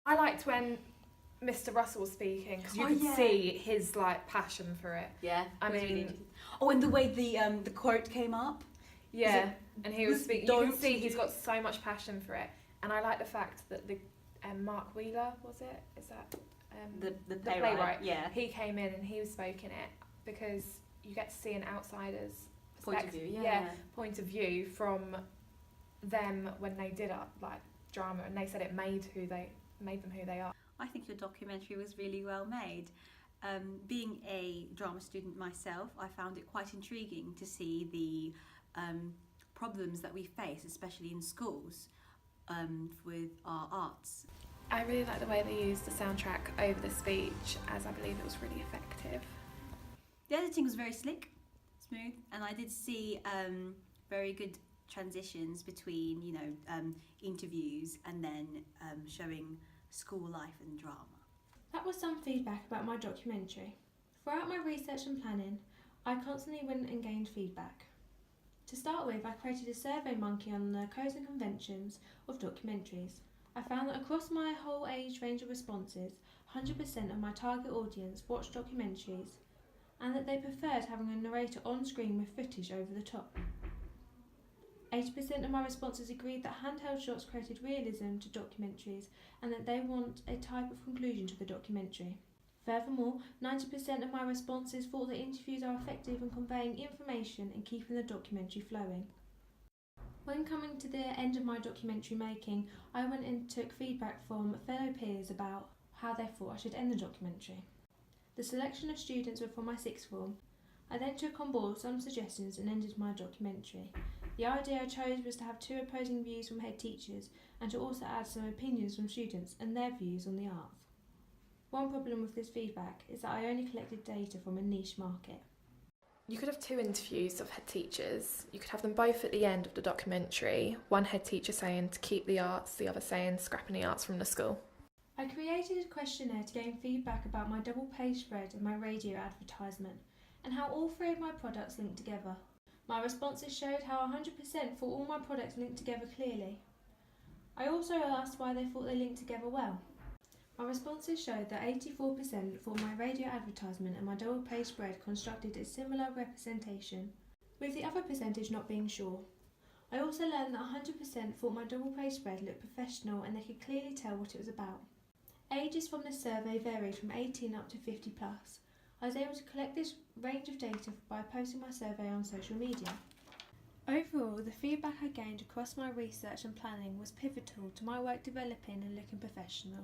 I liked when Mr. Russell was speaking because you could see his like passion for it. Yeah. I mean, and the way the quote came up. Yeah, and he was speaking. You can see he's got so much passion for it, and I like the fact that the Mark Wheeler was it? Is that the playwright? Yeah, he came in and he was spoken it because you get to see an outsider's point of view. Point of view from them when they did like drama, and they said it made them who they are. I think your documentary was really well made. Being a drama student myself, I found it quite intriguing to see the problems that we face, especially in schools, with our arts. I really like the way they used the soundtrack over the speech, as I believe it was really effective. The editing was very slick, smooth, and I did see very good transitions between, interviews and then showing school life and drama. That was some feedback about my documentary. Throughout my research and planning, I constantly went and gained feedback. To start with, I created a survey monkey on the codes and conventions of documentaries. I found that across my whole age range of responses, 100% of my target audience watched documentaries, and that they preferred having a narrator on screen with footage over the top. 80% of my responses agreed that handheld shots created realism to documentaries and that they want a type of conclusion to the documentary. Furthermore, 90% of my responses thought that interviews are effective in conveying information and keeping the documentary flowing. When coming to the end of my documentary making, I went and took feedback from fellow peers about how they thought I should end the documentary. The selection of students were from my sixth form. I then took on board some suggestions and ended my documentary. The idea I chose was to have 2 opposing views from head teachers and to also add some opinions from students and their views on the arts. One problem with this feedback is that I only collected data from a niche market. You could have 2 interviews of head teachers. You could have them both at the end of the documentary. One head teacher saying to keep the arts, the other saying scrapping the arts from the school. I created a questionnaire to gain feedback about my double page spread and my radio advertisement, and how all 3 of my products linked together. My responses showed how 100% thought all my products linked together clearly. I also asked why they thought they linked together well. My responses showed that 84% thought my radio advertisement and my double page spread constructed a similar representation, with the other percentage not being sure. I also learned that 100% thought my double page spread looked professional and they could clearly tell what it was about. Ages from this survey varied from 18 up to 50 plus. I was able to collect this range of data by posting my survey on social media. Overall, the feedback I gained across my research and planning was pivotal to my work developing and looking professional.